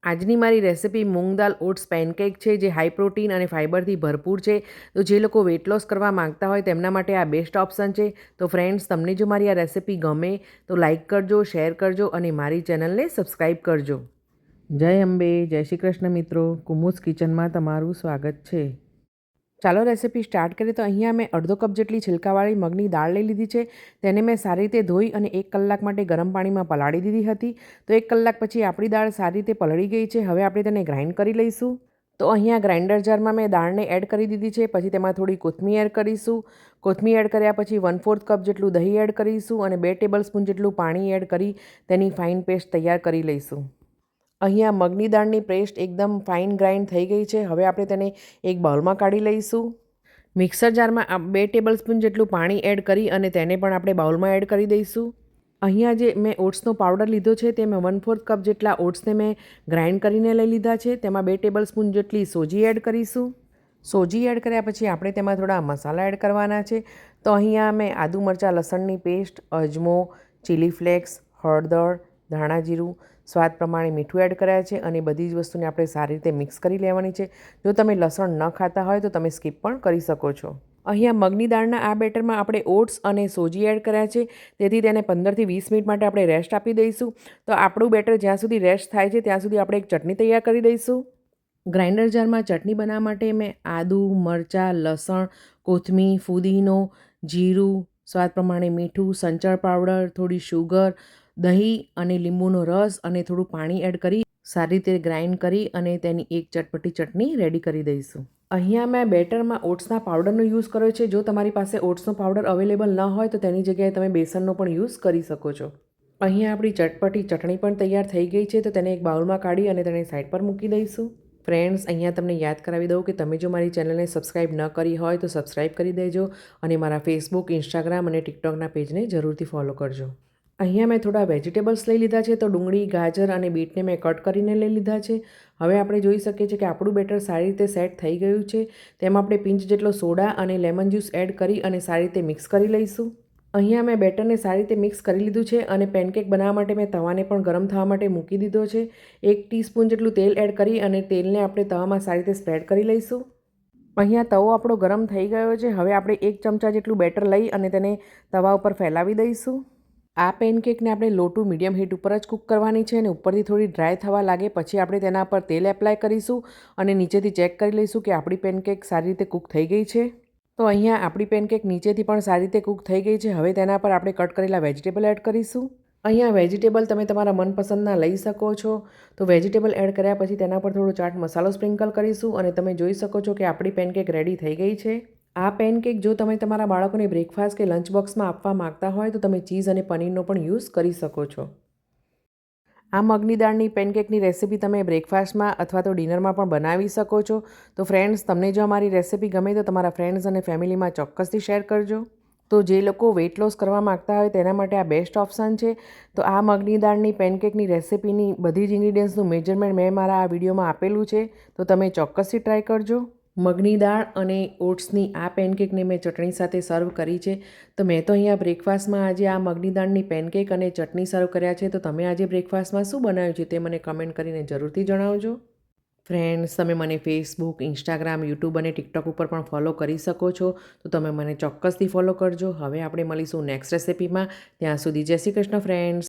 આજની મારી રેસિપી મૂંગ દાલ oats pancake છે, જે હાઈ પ્રોટીન અને ફાઇબરથી ભરપૂર છે. તો જે લોકો વેટ લોસ કરવા માંગતા હોય તેમના માટે આ બેસ્ટ ઓપ્શન છે. તો ફ્રેન્ડ્સ, તમને જો મારી આ રેસિપી ગમે તો લાઇક કરજો, શેર કરજો અને મારી ચેનલને સબસ્ક્રાઈબ કરજો. જય અંબે, જય શ્રી કૃષ્ણ મિત્રો. કુમુસ કિચનમાં તમારું સ્વાગત છે. ચાલો રેસિપી સ્ટાર્ટ કરીએ. તો અહીંયા મેં અડધો કપ જેટલી છિલકાવાળી મગની દાળ લઈ લીધી છે. તેને મેં સારી રીતે ધોઈ અને 1 કલાક માટે ગરમ પાણીમાં પલાળી દીધી હતી. તો 1 કલાક પછી આપણી દાળ સારી રીતે પલળી ગઈ છે. હવે આપણે તેને ગ્રાઇન્ડ કરી લઈશું. તો અહીંયા ગ્રાઇન્ડર જારમાં મેં દાળને એડ કરી દીધી છે. પછી તેમાં થોડી કોથમીર એડ કરીશું. કોથમીર એડ કર્યા પછી 1/4 કપ જેટલું દહીં એડ કરીશું અને 2 ટેબલસ્પૂન જેટલું પાણી એડ કરી તેની ફાઇન પેસ્ટ તૈયાર કરી લઈશું. અહીંયા મગની દાળની પેસ્ટ એકદમ ફાઇન ગ્રાઇન્ડ થઈ ગઈ છે. હવે આપણે તેને એક બાઉલમાં કાઢી લઈશું. મિક્સર જારમાં 2 ટેબલસ્પૂન જેટલું પાણી એડ કરી અને તેને પણ આપણે બાઉલમાં એડ કરી દઈશું. અહીંયા જે મેં ઓટ્સનો પાવડર લીધો છે તે મેં 1/4 કપ જેટલા ઓટ્સને મેં ગ્રાઇન્ડ કરીને લઈ લીધા છે. તેમાં 2 ટેબલસ્પૂન જેટલી સોજી એડ કરીશું. સોજી એડ કર્યા પછી આપણે તેમાં થોડા મસાલા એડ કરવાના છે. તો અહીંયા મેં આદુ મરચાં લસણની પેસ્ટ, અજમો, ચીલી ફ્લેક્સ, હળદર, ધાણા જીરું, સ્વાદ પ્રમાણે મીઠું એડ કર્યા છે અને બધી જ વસ્તુને આપણે સારી રીતે મિક્સ કરી લેવાની છે. જો તમે લસણ ન ખાતા હોય તો તમે સ્કીપ પણ કરી શકો છો. અહીંયા મગની દાળના આ બેટરમાં આપણે ઓટ્સ અને સોજી એડ કર્યા છે, તેથી તેને 15થી 20 મિનિટ માટે આપણે રેસ્ટ આપી દઈશું. તો આપણું બેટર જ્યાં સુધી રેસ્ટ થાય છે ત્યાં સુધી આપણે એક ચટણી તૈયાર કરી દઈશું. ગ્રાઇન્ડર જારમાં ચટણી બનાવવા માટે મેં આદુ, મરચાં, લસણ, કોથમીર, ફુદીનો, જીરું, સ્વાદ પ્રમાણે મીઠું, સંચળ પાવડર, થોડી શુગર, દહીં અને લીંબુનો રસ અને થોડું પાણી એડ કરી સારી રીતે ગ્રાઇન્ડ કરી અને તેની એક ચટપટી ચટણી રેડી કરી દઈશું. અહીંયા મેં બેટરમાં ઓટ્સના પાવડરનો યુઝ કર્યો છે. જો તમારી પાસે ઓટ્સનો પાવડર અવેલેબલ ન હોય તો તેની જગ્યાએ તમે બેસનનો પણ યુઝ કરી શકો છો. અહીંયા આપણી ચટપટી ચટણી પણ તૈયાર થઈ ગઈ છે. તો તેને એક બાઉલમાં કાઢી અને તેને સાઈડ પર મૂકી દઈશું. ફ્રેન્ડ્સ, અહીંયા તમને યાદ કરાવી દઉં કે તમે જો મારી ચેનલને સબસ્ક્રાઈબ ન કરી હોય તો સબસ્ક્રાઈબ કરી દેજો અને મારા ફેસબુક, ઇન્સ્ટાગ્રામ અને ટિકટોકના પેજને જરૂરથી ફોલો કરજો. અહીંયા મેં થોડા વેજીટેબલ્સ લઈ લીધા છે. તો ડુંગળી, ગાજર અને બીટને મેં કટ કરીને લઈ લીધા છે. હવે આપણે જોઈ શકીએ છીએ કે આપણું બેટર સારી રીતે સેટ થઈ ગયું છે. તેમાં આપણે પિંચ જેટલો સોડા અને લેમન જ્યુસ એડ કરી અને સારી રીતે મિક્સ કરી લઈશું. અહીંયા મેં બેટરને સારી રીતે મિક્સ કરી લીધું છે અને પેનકેક બનાવવા માટે મેં તવાને પણ ગરમ થવા માટે મૂકી દીધો છે. 1 ટીસ્પૂન જેટલું તેલ એડ કરી અને તેલને આપણે તવામાં સારી રીતે સ્પ્રેડ કરી લઈશું. અહીંયા તવો આપણો ગરમ થઈ ગયો છે. હવે આપણે 1 ચમચા જેટલું બેટર લઈ અને તેને તવા ઉપર ફેલાવી દઈશું. આ પેનકેકને આપણે લો ટુ મીડિયમ હીટ ઉપર જ કૂક કરવાની છે અને ઉપરથી થોડી ડ્રાય થવા લાગે પછી આપણે તેના પર તેલ એપ્લાય કરીશું અને નીચેથી ચેક કરી લઈશું કે આપણી પેનકેક સારી રીતે કૂક થઈ ગઈ છે. તો અહીંયા આપણી પેનકેક નીચેથી પણ સારી રીતે કૂક થઈ ગઈ છે. હવે તેના પર આપણે કટ કરેલા વેજીટેબલ એડ કરીશું. અહીંયા વેજીટેબલ તમે તમારા મનપસંદના લઈ શકો છો. તો વેજીટેબલ એડ કર્યા પછી તેના પર થોડો ચાટ મસાલો સ્પ્રિંકલ કરીશું અને તમે જોઈ શકો છો કે આપણી પેનકેક રેડી થઈ ગઈ છે. આ પેનકેક જો તમે તમારા બાળકોને બ્રેકફાસ્ટ કે લંચ બોક્સમાં આપવા માંગતા હોય તો તમે ચીઝ અને પનીરનો પણ યુઝ કરી શકો છો. આ મગની દાળની પેનકેકની રેસિપી તમે બ્રેકફાસ્ટમાં અથવા તો ડિનરમાં પણ બનાવી શકો છો. તો ફ્રેન્ડ્સ, તમને જો અમારી રેસિપી ગમે તો તમારા ફ્રેન્ડ્સ અને ફેમિલીમાં ચોક્કસથી શેર કરજો. તો જે લોકો વેટ લોસ કરવા માગતા હોય તેના માટે આ બેસ્ટ ઓપ્શન છે. તો આ મગની દાળની પેનકેકની રેસિપીની બધી જ ઇન્ગ્રીડિયન્ટ્સનું મેજરમેન્ટ મેં મારા આ વિડીયોમાં આપેલું છે. તો તમે ચોક્કસથી ટ્રાય કરજો. મગની દાળ અને ઓટ્સની આ પેનકેકને મેં ચટણી સાથે સર્વ કરી છે. તો મેં તો અહીંયા બ્રેકફાસ્ટમાં આજે આ મગની દાળની પેનકેક અને ચટણી સર્વ કર્યા છે. તો તમે આજે બ્રેકફાસ્ટમાં શું બનાવ્યું છે તે મને કમેન્ટ કરીને જરૂરથી જણાવજો. ફ્રેન્ડ્સ, તમે મને ફેસબુક, ઇન્સ્ટાગ્રામ, યુટ્યુબ અને ટિકટોક ઉપર પણ ફોલો કરી શકો છો. તો તમે મને ચોક્કસથી ફોલો કરજો. હવે આપણે મળીશું નેક્સ્ટ રેસિપીમાં. ત્યાં સુધી જય શ્રી કૃષ્ણ ફ્રેન્ડ્સ.